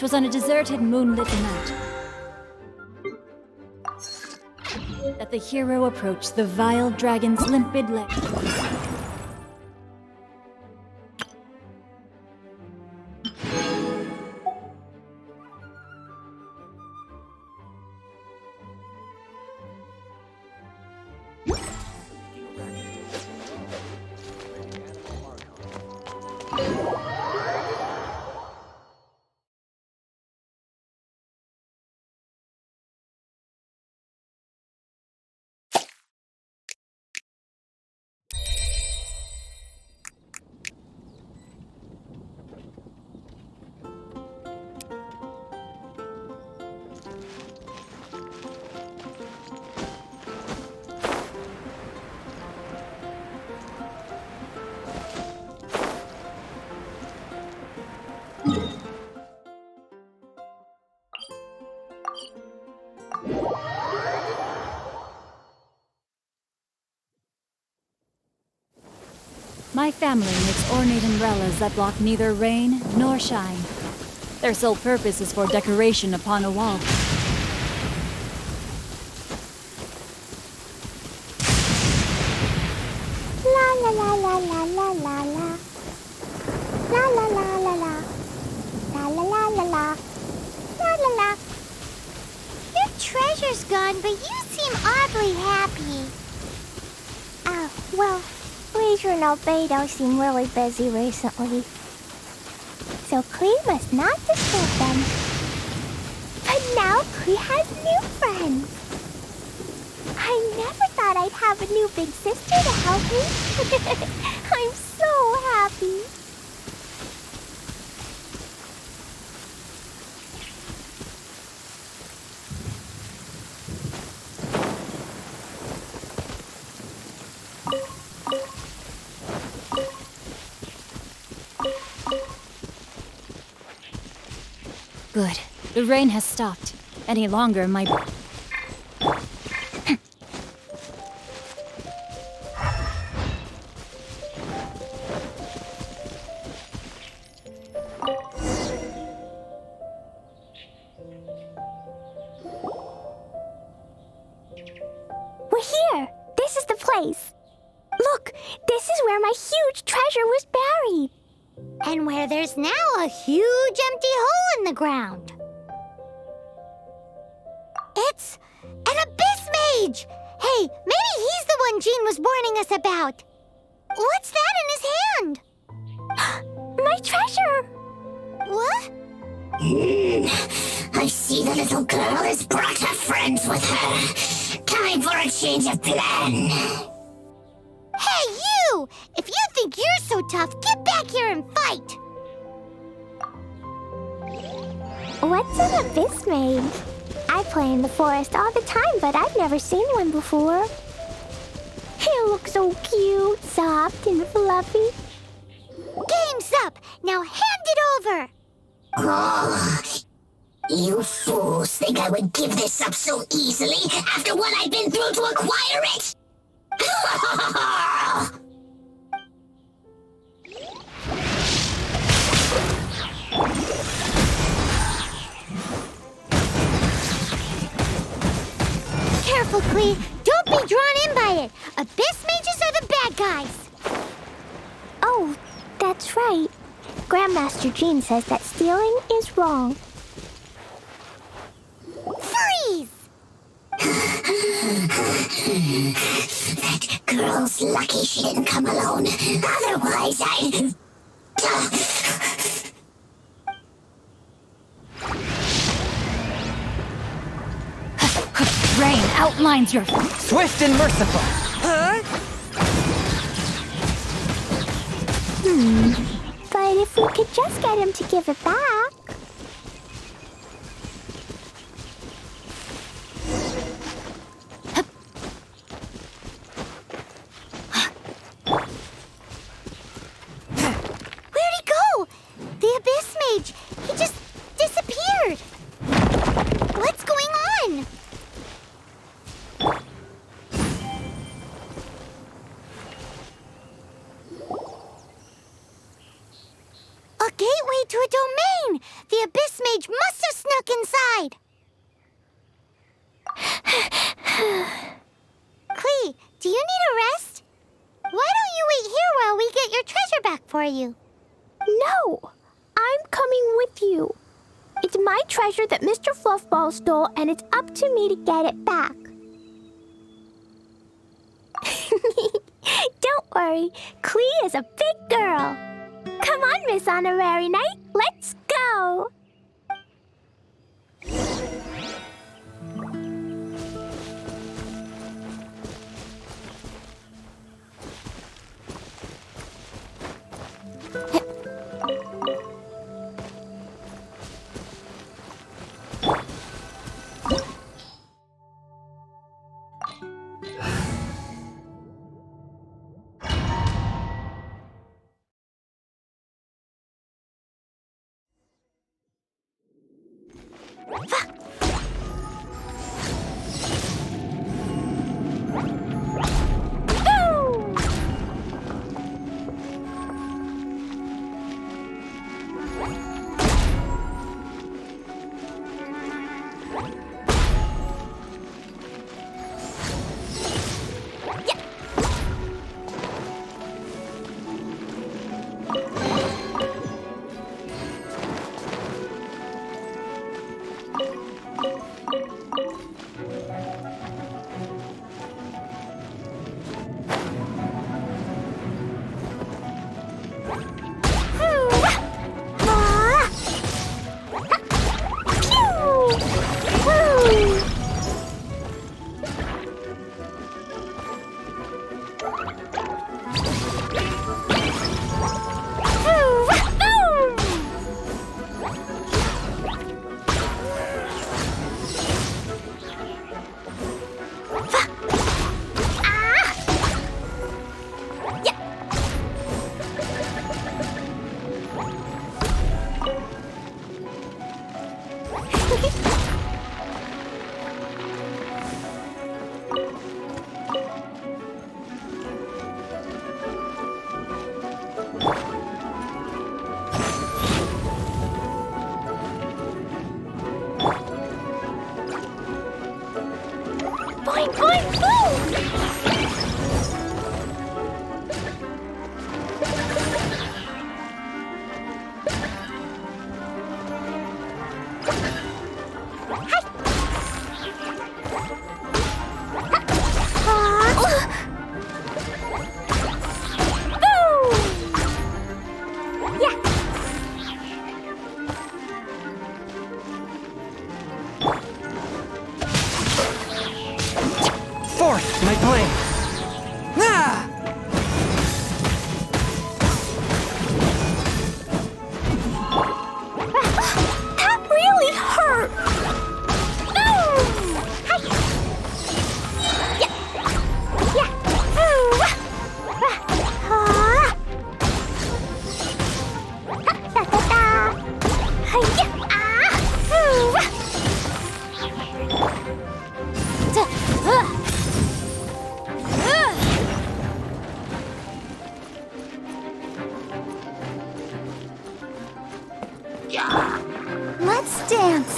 'Twas on a deserted, moonlit night that the hero approached the vile dragon's limpid lair. My family makes ornate umbrellas that block neither rain nor shine. Their sole purpose is for decoration upon a wall. La la la la la la la la. La la la la la. La la la la la. La la la. Your treasure's gone, but you seem oddly happy. Oh, well, Leisure and Albedo seem really busy recently. So Klee must not disturb them. But now Klee has new friends. I never thought I'd have a new big sister to help me. I'm so happy. Good. The rain has stopped. Any longer might... We're here! This is the place! Look, this is where my huge treasure was buried! And where there's now a huge empty hole in the ground. It's an abyss mage! Hey, maybe he's the one Jean was warning us about. What's that in his hand? My treasure! What? I see the little girl has brought her friends with her. Time for a change of plan. Hey, you! If you think you're so tough, get back here and fight! What's an abyss mage? I play in the forest all the time, but I've never seen one before. He looks so cute, soft, and fluffy. Game's up! Now hand it over! Oh, you fools think I would give this up so easily after what I've been through to acquire it? Careful, Klee! Don't be drawn in by it! Abyss mages are the bad guys! Oh, that's right. Grandmaster Jean says that stealing is wrong. Freeze! That girl's lucky she didn't come alone. Otherwise, I'd... Rain outlines your... Swift and merciful. But if we could just get him to give it back... Where'd he go? The Abyss Mage! He just disappeared! What's going on? A gateway to a domain! The Abyss Mage must have snuck inside! Klee, do you need a rest? Why don't you wait here while we get your treasure back for you? No! I'm coming with you. It's my treasure that Mr. Fluffball stole, and it's up to me to get it back. Don't worry, Klee is a big girl. Come on, Miss Honorary Knight, let's go! Boing, boing, boom! Forth, my blade! Ah! That really hurt! Let's dance.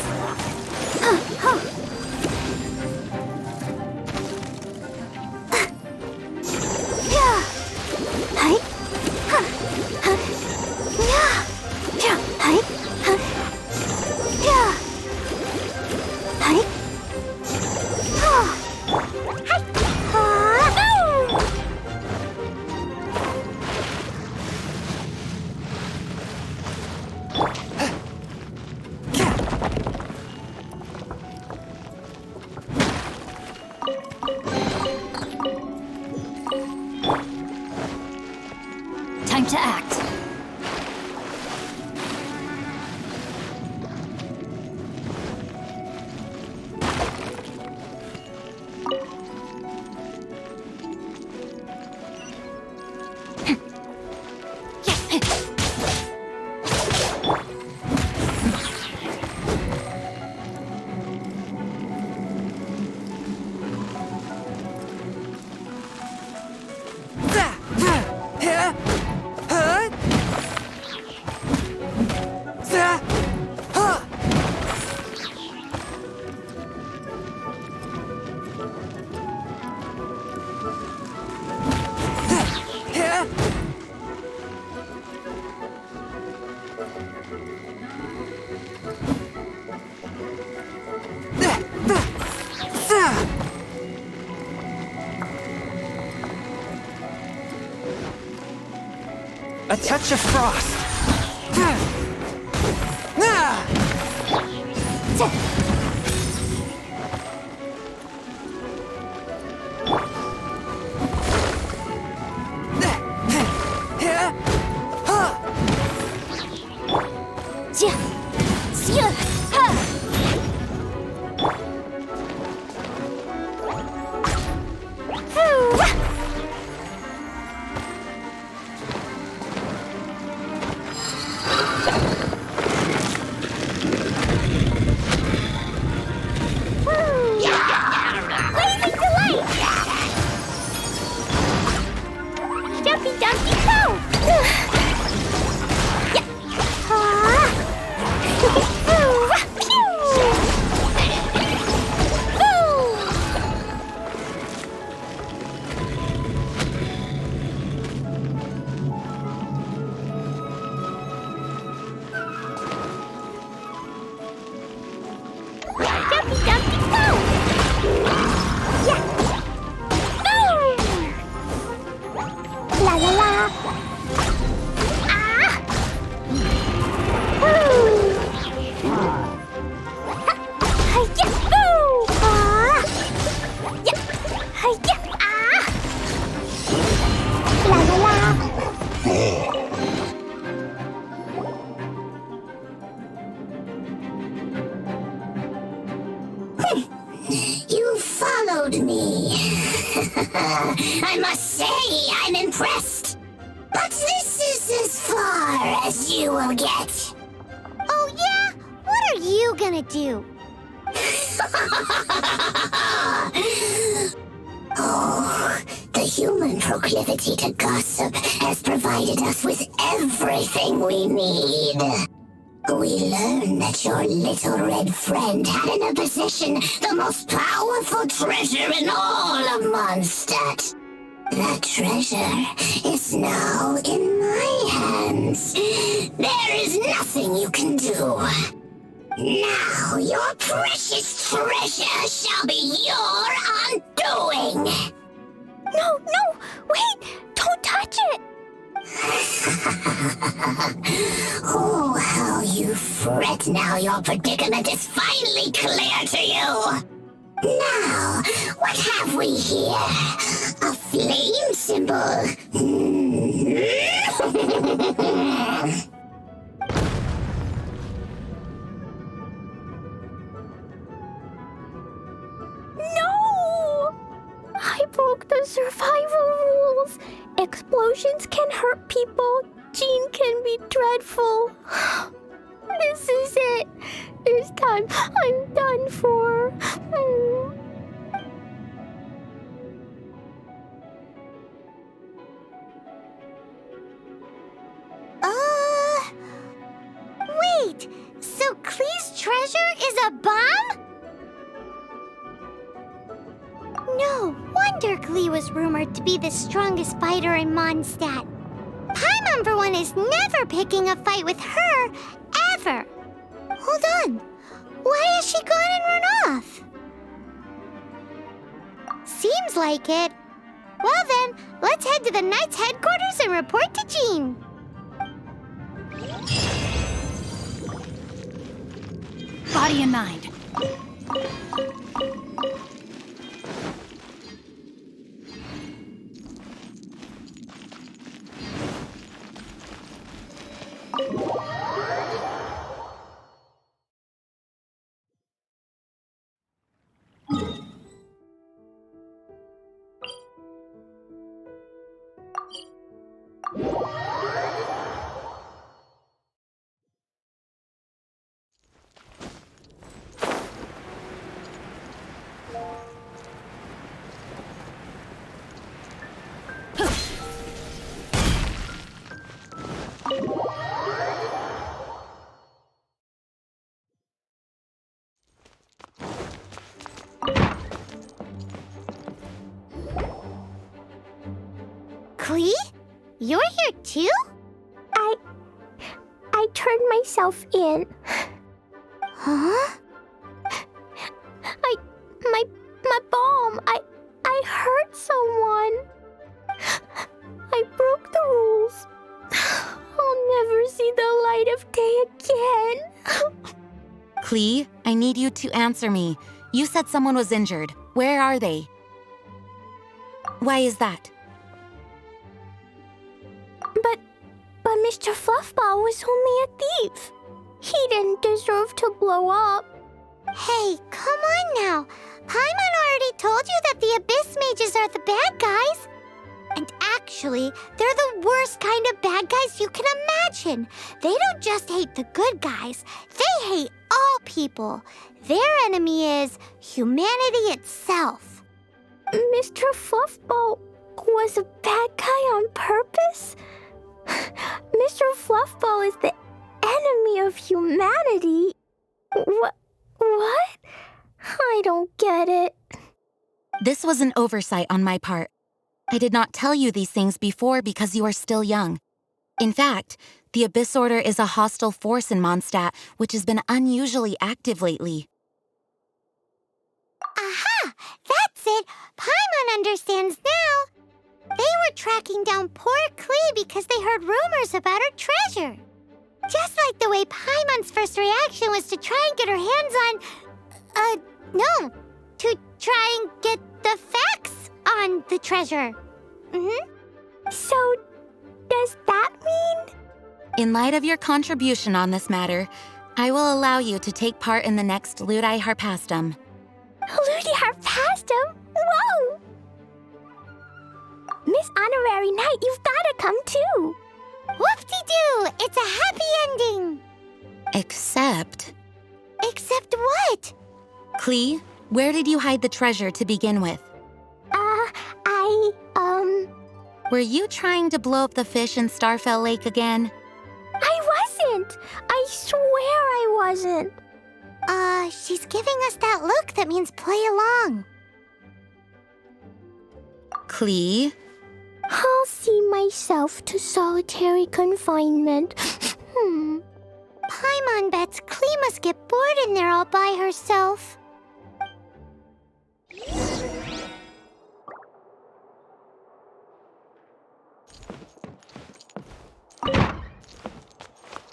A touch of frost. Ah! You followed me. I must say, I'm impressed. But this is as far as you will get. Oh, yeah? What are you gonna do? Oh, the human proclivity to gossip has provided us with everything we need. We learned that your little red friend had in her possession the most powerful treasure in all of Mondstadt. That treasure is now in my hands. There is nothing you can do. Now your precious treasure shall be your undoing. No, wait! Don't touch it! Oh, how you fret now your predicament is finally clear to you. Now, what have we here? A flame symbol. No! I broke the survival rules. Explosions can hurt people. Jean can be dreadful. This is it. This time, I'm done for. Wait! So Klee's treasure is a bomb? No wonder Klee was rumored to be the strongest fighter in Mondstadt. Paimon, for one, is never picking a fight with her, ever. Hold on. Why has she gone and run off? Seems like it. Well then, let's head to the Knight's headquarters and report to Jean. Body and mind. Klee? You're here too? I turned myself in. Huh? My bomb. I hurt someone. I broke the rules. never see the light of day again. Klee, I need you to answer me. You said someone was injured. Where are they? Why is that? But Mr. Fluffball was only a thief. He didn't deserve to blow up. Hey, come on now. Paimon already told you that the Abyss Mages are the bad guys. And actually, they're the worst kind of bad guys you can imagine. They don't just hate the good guys. They hate all people. Their enemy is humanity itself. Mr. Fluffball was a bad guy on purpose? Mr. Fluffball is the enemy of humanity? What? I don't get it. This was an oversight on my part. I did not tell you these things before because you are still young. In fact, the Abyss Order is a hostile force in Mondstadt, which has been unusually active lately. Aha! That's it! Paimon understands now! They were tracking down poor Klee because they heard rumors about her treasure. Just like the way Paimon's first reaction was to try and get her hands on... to try and get the facts on the treasure. So, does that mean? In light of your contribution on this matter, I will allow you to take part in the next Ludi Harpastum. Ludi Harpastum? Whoa! Miss Honorary Knight, you've gotta come too! Whoop-de-doo! It's a happy ending! Except... Except what? Klee, where did you hide the treasure to begin with? I Were you trying to blow up the fish in Starfell Lake again? I wasn't! I swear I wasn't! She's giving us that look that means play along. Klee? I'll see myself to solitary confinement. Paimon bets Klee must get bored in there all by herself.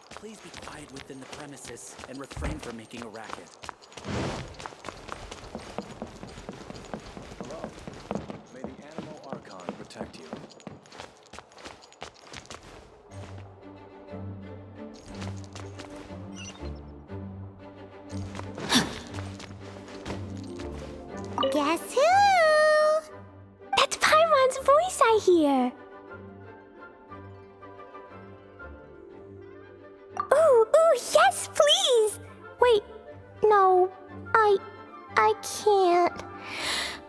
Please be quiet within the premises and refrain from making a racket. Hello. May the animal Archon protect you. Guess who? That's Paimon's voice I hear. Ooh, yes, please! Wait, no, I can't.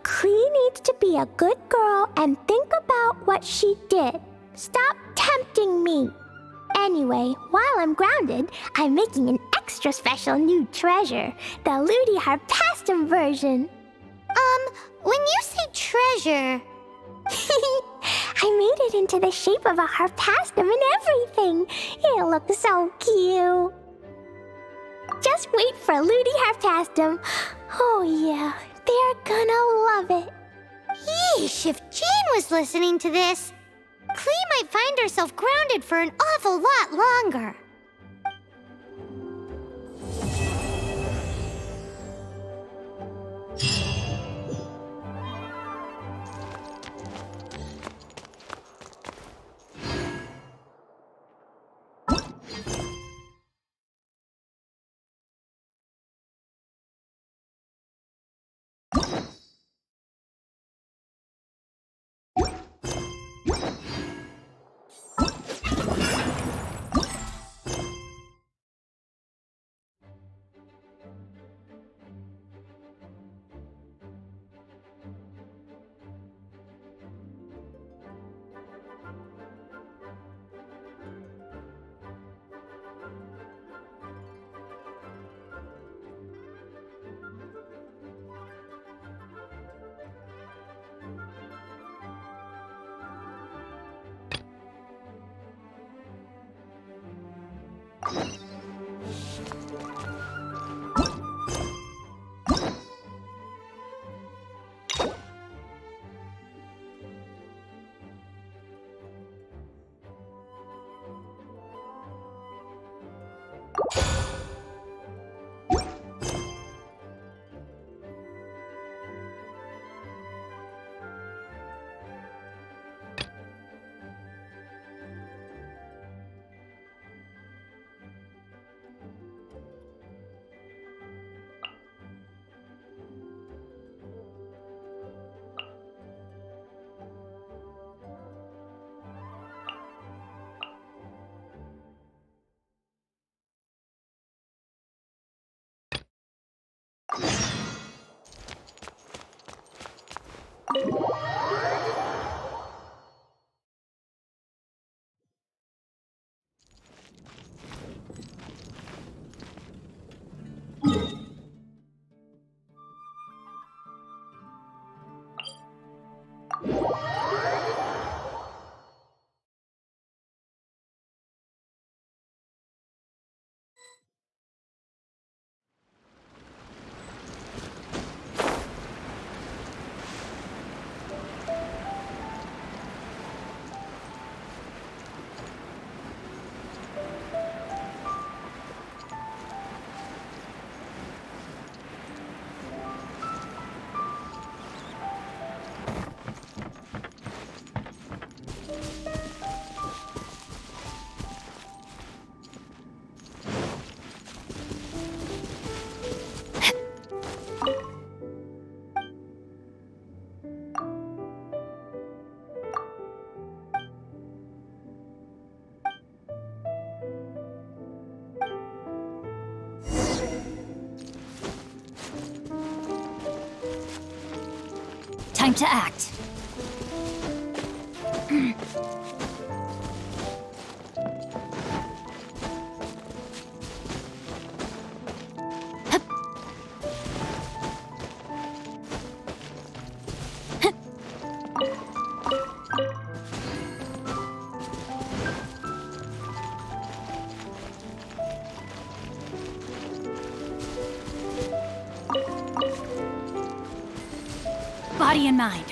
Klee needs to be a good girl and think about what she did. Stop tempting me. Anyway, while I'm grounded, I'm making an extra special new treasure, the Ludi Harpastum version. When you say treasure... I made it into the shape of a harpastum and everything. It'll look so cute. Just wait for Ludi Harpastum. Oh yeah, they're gonna love it. Yeesh, if Jean was listening to this, Klee might find herself grounded for an awful lot longer. Time to act. Body and mind.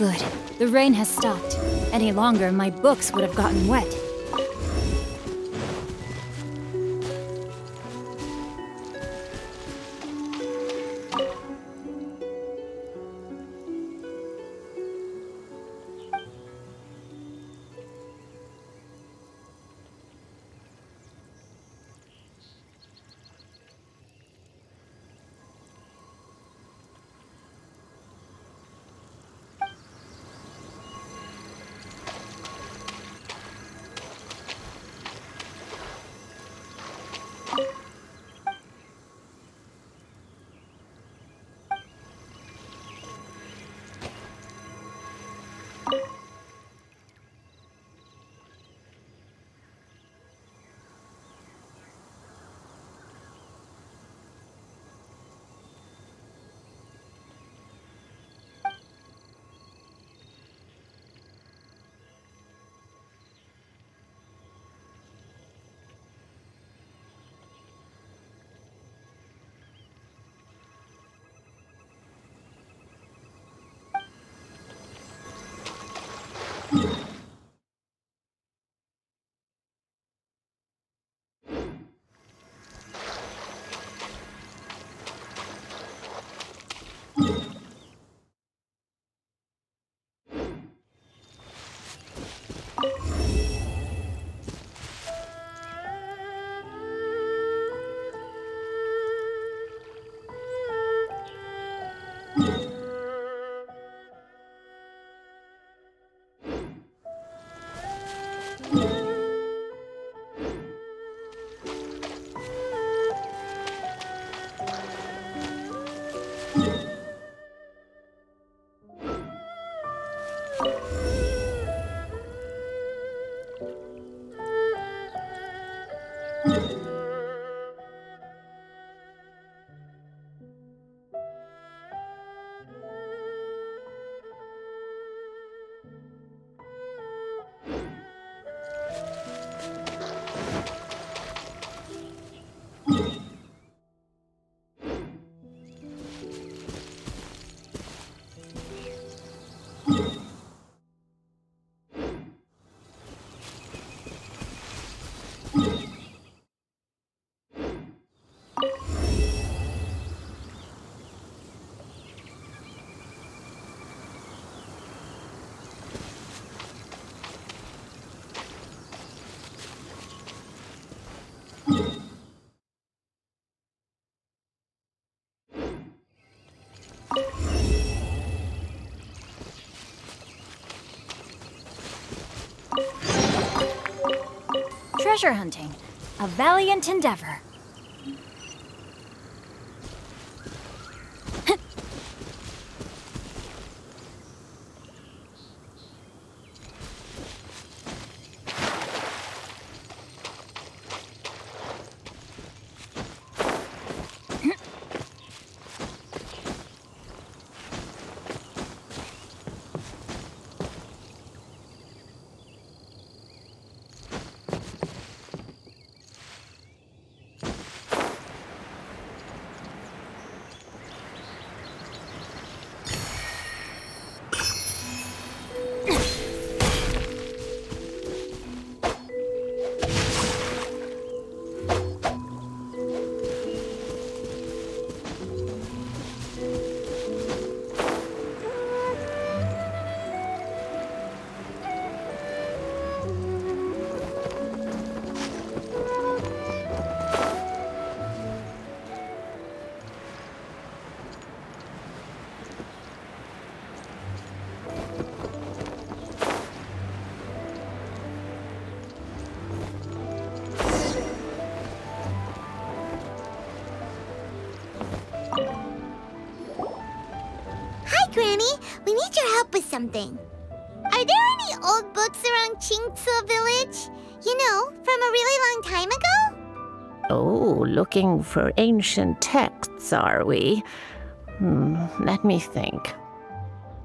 Good. The rain has stopped. Any longer, my books would have gotten wet. Treasure hunting, a valiant endeavor. Granny, we need your help with something. Are there any old books around Qingce village? You know, from a really long time ago? Oh, looking for ancient texts, are we? Let me think.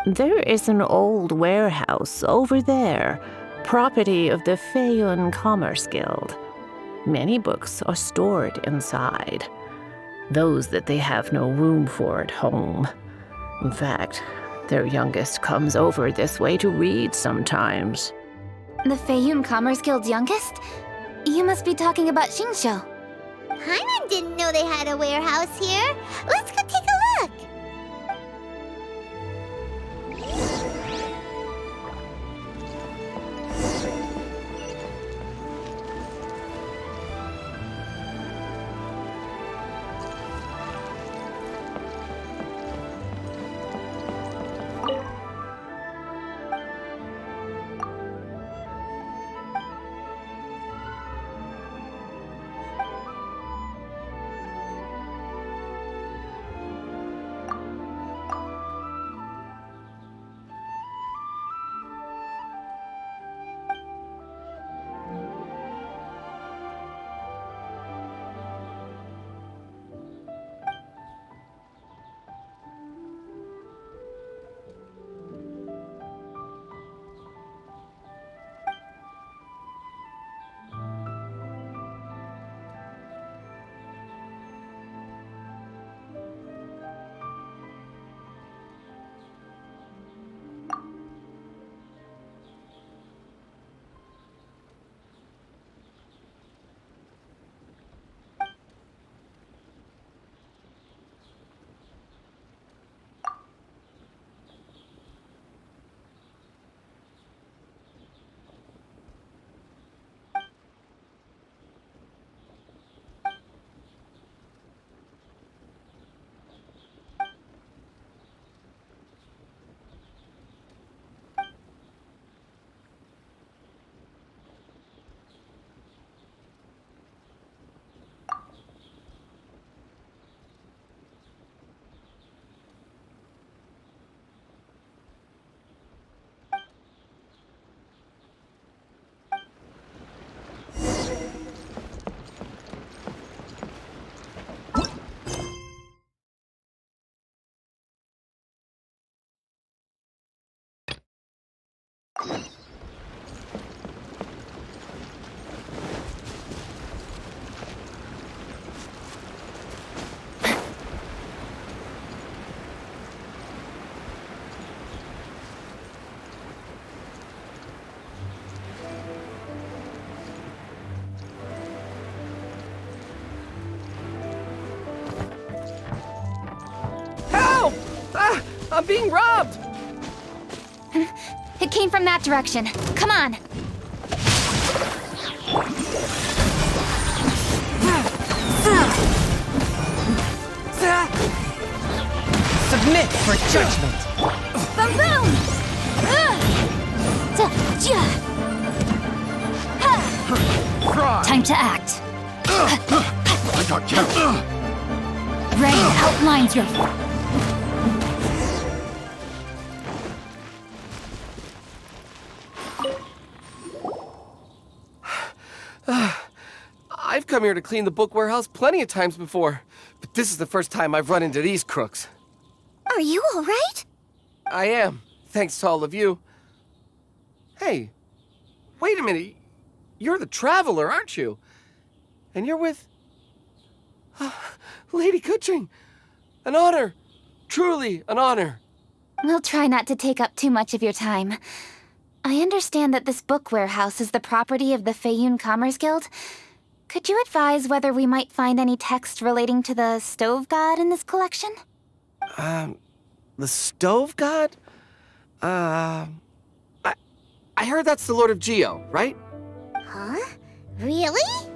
There is an old warehouse over there, property of the Feiyun Commerce Guild. Many books are stored inside, those that they have no room for at home. In fact, Their youngest comes over this way to read sometimes. The Feiyun Commerce Guild's youngest? You must be talking about Xingqiu. Paimon didn't know they had a warehouse here. Let's go take a look. I'm being robbed! It came from that direction. Come on. Submit for judgment! Boom boom! Time to act. I got you. Rain outlines your... I've come here to clean the book warehouse plenty of times before, but this is the first time I've run into these crooks. Are you all right? I am, thanks to all of you. Hey, wait a minute. You're the traveler, aren't you? And you're with... Lady Kuching. An honor. Truly an honor. We'll try not to take up too much of your time. I understand that this book warehouse is the property of the Feiyun Commerce Guild. Could you advise whether we might find any text relating to the stove god in this collection? The stove god? I heard that's the Lord of Geo, right? Huh? Really?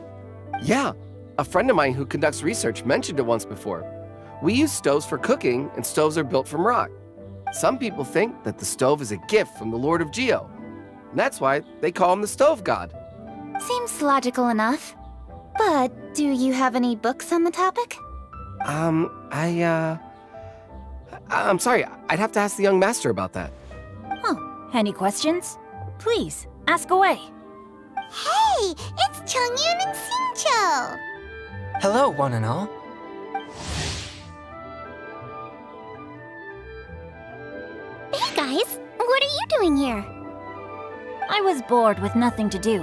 Yeah. A friend of mine who conducts research mentioned it once before. We use stoves for cooking, and stoves are built from rock. Some people think that the stove is a gift from the Lord of Geo. And that's why they call him the stove god. Seems logical enough. But do you have any books on the topic? I'm sorry, I'd have to ask the young master about that. Oh, any questions? Please, ask away. Hey, it's Chongyun and Xingqiu. Hello, one and all. Hey guys, what are you doing here? I was bored with nothing to do,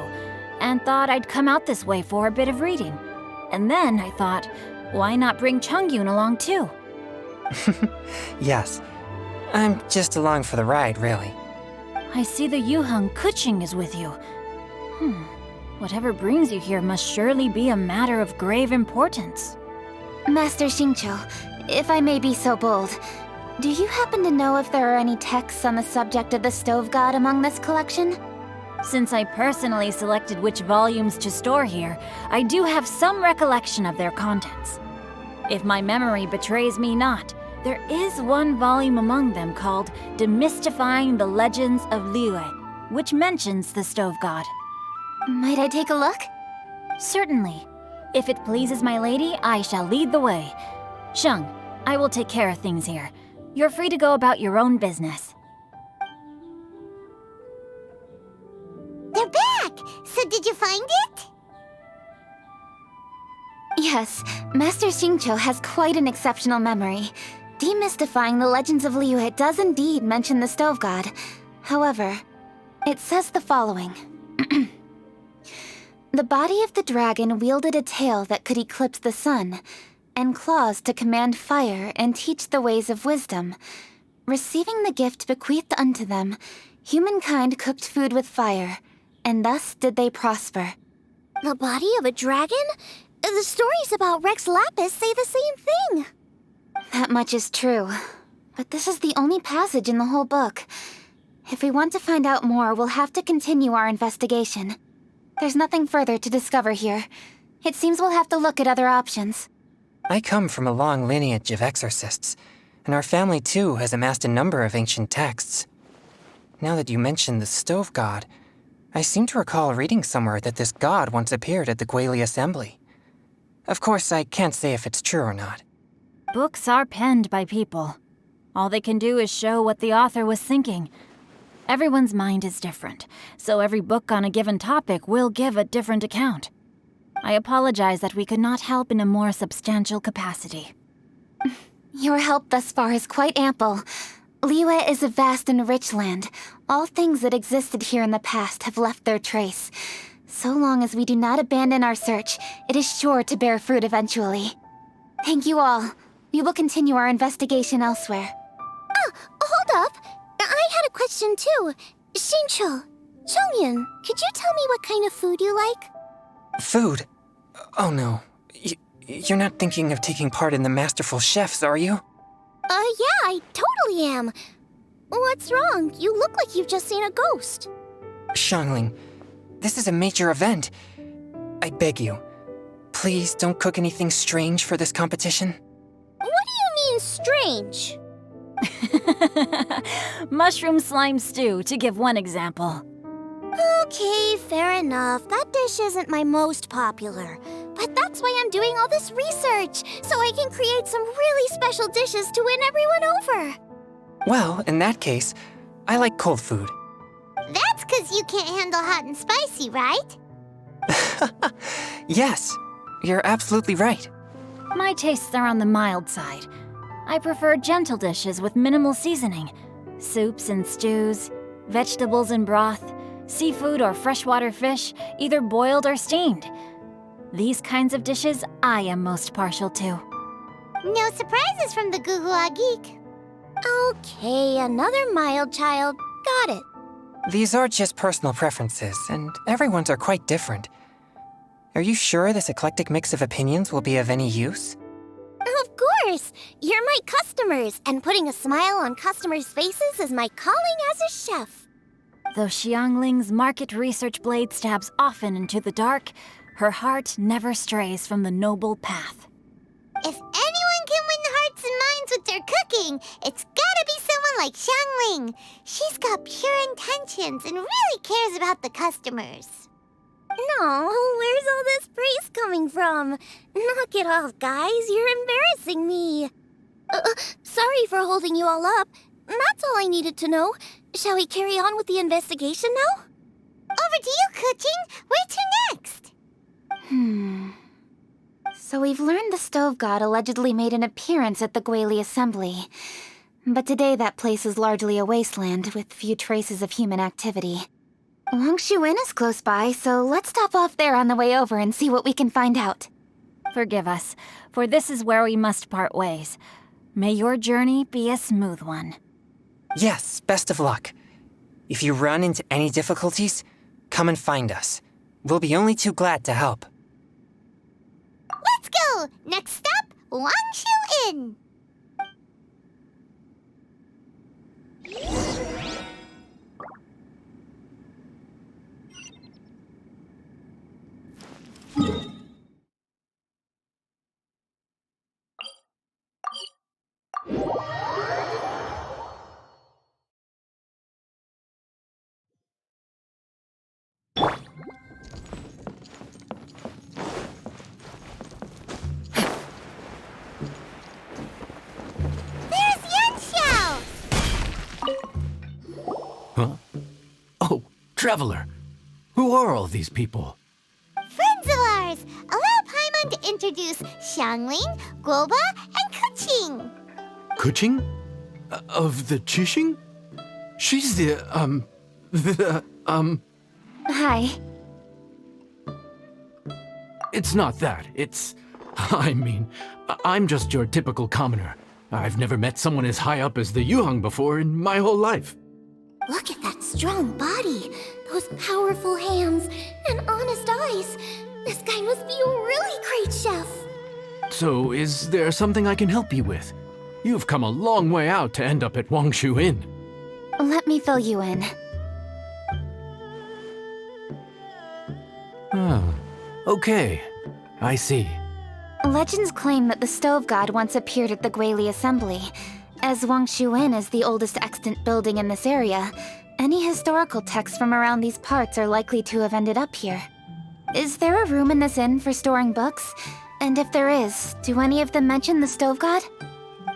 and thought I'd come out this way for a bit of reading. And then I thought, why not bring Chongyun along too? Yes. I'm just along for the ride, really. I see the Yuheng Kuching is with you. Whatever brings you here must surely be a matter of grave importance. Master Xingqiu, if I may be so bold, do you happen to know if there are any texts on the subject of the stove god among this collection? Since I personally selected which volumes to store here, I do have some recollection of their contents. If my memory betrays me not, there is one volume among them called Demystifying the Legends of Liyue, which mentions the stove god. Might I take a look? Certainly. If it pleases my lady, I shall lead the way. Sheng, I will take care of things here. You're free to go about your own business. They're back! So did you find it? Yes, Master Xingqiu has quite an exceptional memory. Demystifying the Legends of Liyue does indeed mention the stove god. However, it says the following. The body of the dragon wielded a tail that could eclipse the sun, and claws to command fire and teach the ways of wisdom. Receiving the gift bequeathed unto them, humankind cooked food with fire, and thus did they prosper. The body of a dragon? The stories about Rex Lapis say the same thing. That much is true, but this is the only passage in the whole book. If we want to find out more, we'll have to continue our investigation. There's nothing further to discover here. It seems we'll have to look at other options. I come from a long lineage of exorcists, and our family too has amassed a number of ancient texts. Now that you mention the stove god, I seem to recall reading somewhere that this god once appeared at the Guili Assembly. Of course, I can't say if it's true or not. Books are penned by people. All they can do is show what the author was thinking. Everyone's mind is different, so every book on a given topic will give a different account. I apologize that we could not help in a more substantial capacity. Your help thus far is quite ample. Liyue is a vast and rich land. All things that existed here in the past have left their trace. So long as we do not abandon our search, it is sure to bear fruit eventually. Thank you all. We will continue our investigation elsewhere. Oh, hold up. I had a question too. Xingqiu, Zhongyan, could you tell me what kind of food you like? Food? Oh no. You're not thinking of taking part in the Masterful Chefs, are you? Yeah, I totally am. What's wrong? You look like you've just seen a ghost. Xiangling, this is a major event. I beg you, please don't cook anything strange for this competition. What do you mean, strange? Mushroom slime stew, to give one example. Okay, fair enough. That dish isn't my most popular. But that's why I'm doing all this research, so I can create some really special dishes to win everyone over. Well, in that case, I like cold food. That's 'cause you can't handle hot and spicy, right? Yes, you're absolutely right. My tastes are on the mild side. I prefer gentle dishes with minimal seasoning. Soups and stews, vegetables and broth, seafood or freshwater fish, either boiled or steamed. These kinds of dishes I am most partial to. No surprises from the Gugua Geek. Okay, another mild child. Got it. These are just personal preferences, and everyone's are quite different. Are you sure this eclectic mix of opinions will be of any use? Of course! You're my customers, and putting a smile on customers' faces is my calling as a chef. Though Xiangling's market research blade stabs often into the dark, her heart never strays from the noble path. If anyone can win the hearts and minds with their cooking, it's gotta be someone like Xiangling. She's got pure intentions and really cares about the customers. No, where's all this praise coming from? Knock it off, guys. You're embarrassing me. Sorry for holding you all up. That's all I needed to know. Shall we carry on with the investigation now? Over to you, Kuching. Where to next? So we've learned the stove god allegedly made an appearance at the Guili Assembly. But today that place is largely a wasteland with few traces of human activity. Wangshu Inn is close by, so let's stop off there on the way over and see what we can find out. Forgive us, for this is where we must part ways. May your journey be a smooth one. Yes, best of luck. If you run into any difficulties, come and find us. We'll be only too glad to help. Let's go! Next stop, Wangshu-in! Huh? Oh, Traveler. Who are all these people? Friends of ours! Allow Paimon to introduce Xiangling, Guoba, and Kuching. Kuching? Of the Chishing? She's Hi. It's not that. I'm just your typical commoner. I've never met someone as high up as the Yuheng before in my whole life. Look at that strong body, those powerful hands, and honest eyes. This guy must be a really great chef. So, is there something I can help you with? You've come a long way out to end up at Wangshu Inn. Let me fill you in. Oh, okay. I see. Legends claim that the Stove God once appeared at the Guili Assembly. As Wangshu Inn is the oldest extant building in this area, any historical texts from around these parts are likely to have ended up here. Is there a room in this inn for storing books? And if there is, do any of them mention the Stove God?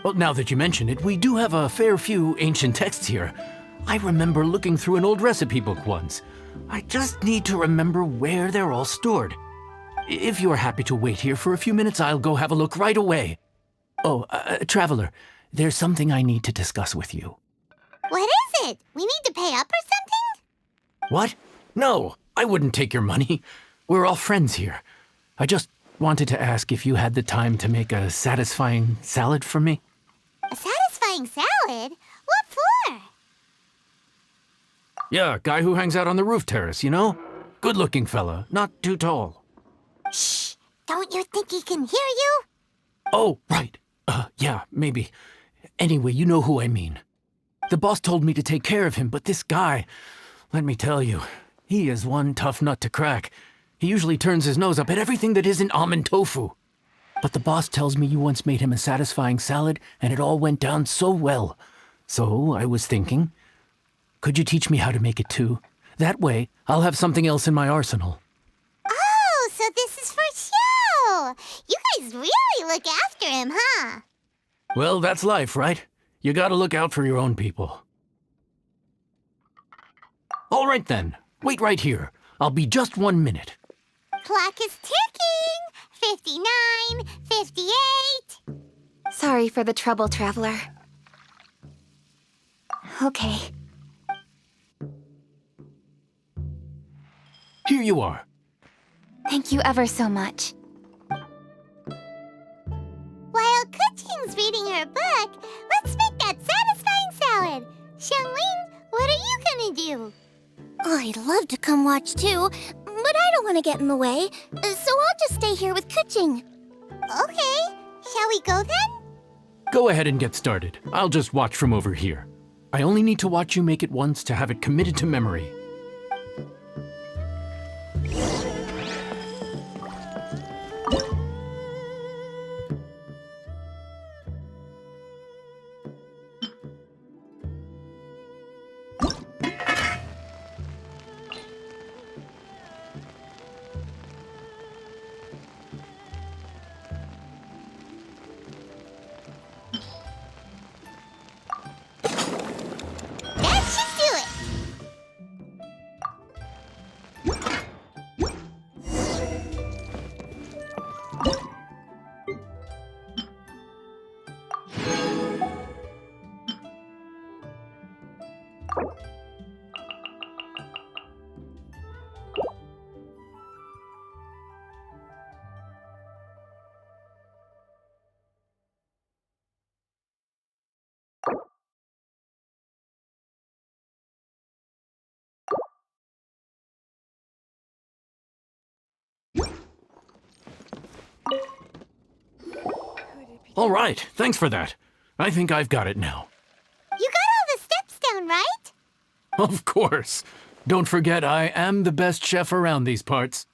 Well, now that you mention it, we do have a fair few ancient texts here. I remember looking through an old recipe book once. I just need to remember where they're all stored. If you are happy to wait here for a few minutes, I'll go have a look right away. Oh, Traveler, there's something I need to discuss with you. What is it? We need to pay up or something? What? No, I wouldn't take your money. We're all friends here. I just wanted to ask if you had the time to make a satisfying salad for me. A satisfying salad? What for? Yeah, guy who hangs out on the roof terrace, you know? Good-looking fella, not too tall. Shh! Don't you think he can hear you? Oh, right. Yeah, maybe. Anyway, you know who I mean. The boss told me to take care of him, but this guy, let me tell you, he is one tough nut to crack. He usually turns his nose up at everything that isn't almond tofu. But the boss tells me you once made him a satisfying salad, and it all went down so well. So I was thinking, could you teach me how to make it too? That way, I'll have something else in my arsenal. Oh, so this is for show! You guys really look after him, huh? Well, that's life, right? You gotta look out for your own people. All right then, wait right here. I'll be just 1 minute. Clock is ticking! 59, 58... Sorry for the trouble, Traveler. Okay. Here you are. Thank you ever so much. While Kuching's reading her book, let's make that satisfying salad. Xiangling, what are you gonna do? I'd love to come watch too, but I don't want to get in the way, so I'll just stay here with Kuching. Okay, shall we go then? Go ahead and get started. I'll just watch from over here. I only need to watch you make it once to have it committed to memory. All right, thanks for that. I think I've got it now. You got all the steps down, right? Of course. Don't forget, I am the best chef around these parts.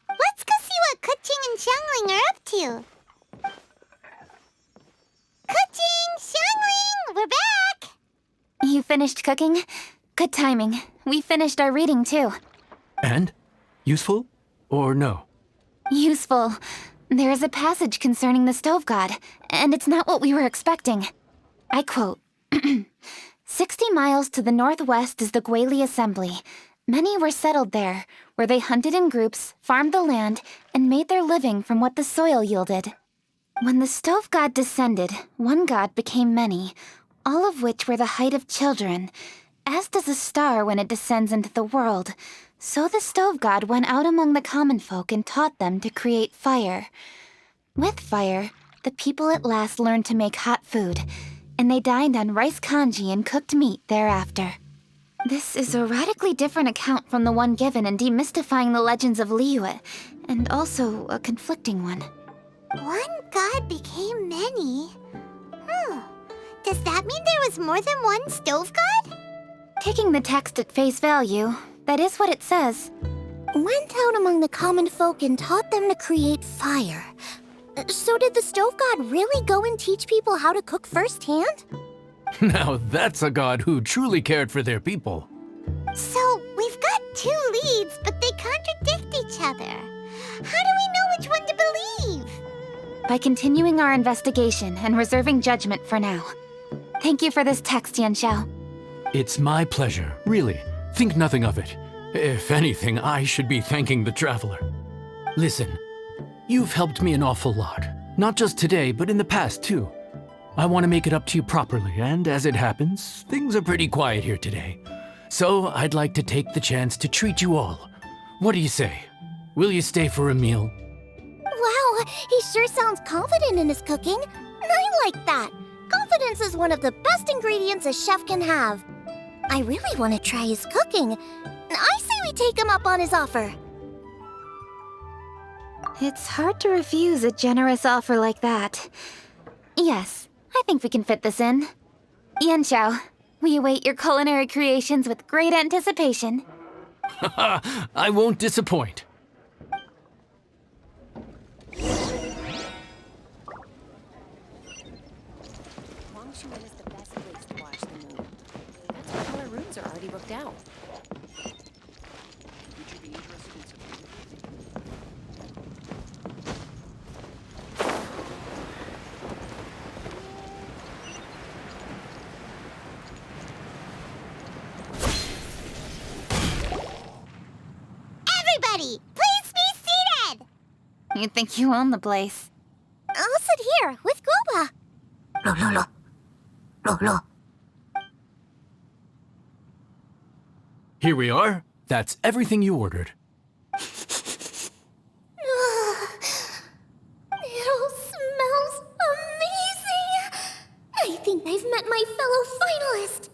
Let's go see what Kuching and Xiangling are up to. Kuching! Xiangling! We're back! You finished cooking? Good timing. We finished our reading, too. And? Useful? Or no? Useful. There is a passage concerning the stove god, and it's not what we were expecting. I quote, 60 miles to the northwest is the Guili Assembly. Many were settled there, where they hunted in groups, farmed the land, and made their living from what the soil yielded. When the stove god descended, one god became many, all of which were the height of children. As does a star when it descends into the world, so the stove god went out among the common folk and taught them to create fire. With fire, the people at last learned to make hot food, and they dined on rice congee and cooked meat thereafter. This is a radically different account from the one given in Demystifying the Legends of Liyue, and also a conflicting one. One god became many? Does that mean there was more than one stove god? Taking the text at face value, that is what it says. Went out among the common folk and taught them to create fire. So did the stove god really go and teach people how to cook firsthand? Now that's a god who truly cared for their people. So, we've got two leads, but they contradict each other. How do we know which one to believe? By continuing our investigation and reserving judgment for now. Thank you for this text, Yanxiao. It's my pleasure, really. Think nothing of it. If anything, I should be thanking the traveler. Listen, you've helped me an awful lot. Not just today, but in the past, too. I want to make it up to you properly, and as it happens, things are pretty quiet here today. So I'd like to take the chance to treat you all. What do you say? Will you stay for a meal? Wow, he sure sounds confident in his cooking. I like that. Confidence is one of the best ingredients a chef can have. I really want to try his cooking. I say we take him up on his offer. It's hard to refuse a generous offer like that. Yes, I think we can fit this in. Yanxiao, we await your culinary creations with great anticipation. I won't disappoint. Longshuan is the best place to watch the moon. That's why all our rooms are already booked out. Would you be interested in some? Everybody, please be seated! You think you own the place. I'll sit here with Guoba. Here we are. That's everything you ordered. It all smells amazing. I think I've met my fellow finalist.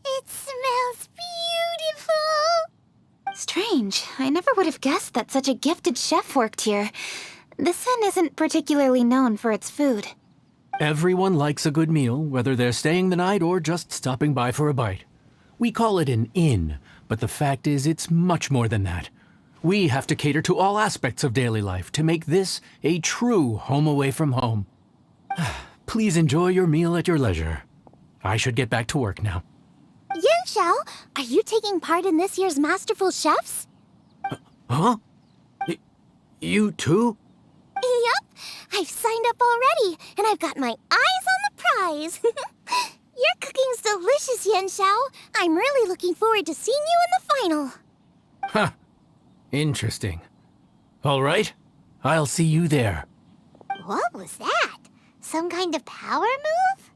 It smells beautiful. Strange. I never would have guessed that such a gifted chef worked here. This inn isn't particularly known for its food. Everyone likes a good meal, whether they're staying the night or just stopping by for a bite. We call it an inn, but the fact is it's much more than that. We have to cater to all aspects of daily life to make this a true home away from home. Please enjoy your meal at your leisure. I should get back to work now. Yanxiao, are you taking part in this year's Masterful Chefs? Huh? You too? Yup, I've signed up already, and I've got my eyes on the prize. Your cooking's delicious, Yanxiao. I'm really looking forward to seeing you in the final. Huh. Interesting. All right, I'll see you there. What was that? Some kind of power move?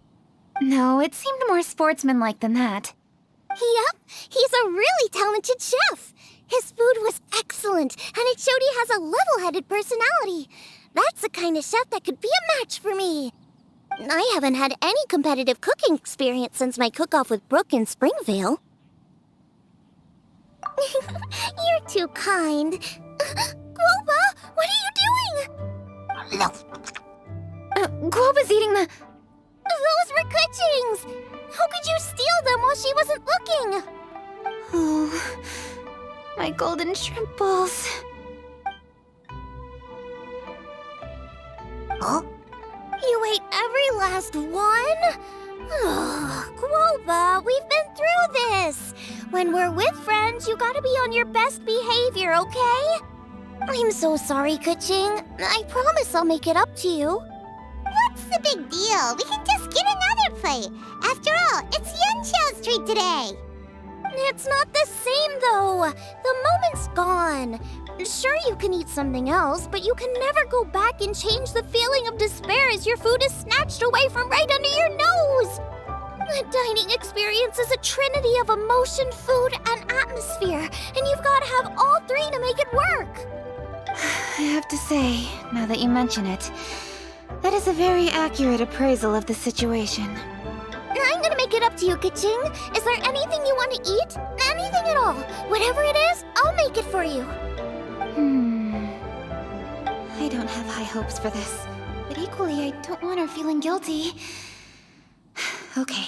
No, it seemed more sportsmanlike than that. Yup, he's a really talented chef. His food was excellent, and it showed he has a level-headed personality. That's the kind of chef that could be a match for me. I haven't had any competitive cooking experience since my cook-off with Brooke in Springvale. You're too kind. Guoba, what are you doing? Guo was eating the... Those were Kuching's! How could you steal them while she wasn't looking? Oh, my golden shrimp balls. Huh? You ate every last one? Guoba, we've been through this. When we're with friends, you gotta be on your best behavior, okay? I'm so sorry, Kuching. I promise I'll make it up to you. What's the big deal? We can just get another plate. After all, it's Yunchao's treat today. It's not the same, though. The moment's gone. Sure, you can eat something else, but you can never go back and change the feeling of despair as your food is snatched away from right under your nose. The dining experience is a trinity of emotion, food, and atmosphere, and you've got to have all three to make it work. I have to say, now that you mention it, that is a very accurate appraisal of the situation. I'm gonna make it up to you, Kuching. Is there anything you want to eat? Anything at all. Whatever it is, I'll make it for you. I don't have high hopes for this, but equally I don't want her feeling guilty. Okay,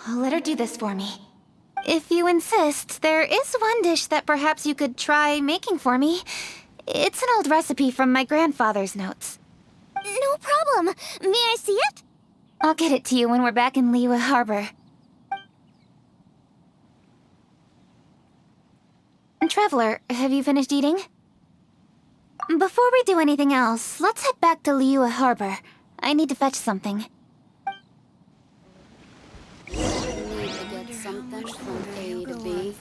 I'll let her do this for me. If you insist, there is one dish that perhaps you could try making for me. It's an old recipe from my grandfather's notes. No problem. May I see it? I'll get it to you when we're back in Liyue Harbor. Traveler, have you finished eating? Before we do anything else, let's head back to Liyue Harbor. I need to fetch something. Need to get something from A to B.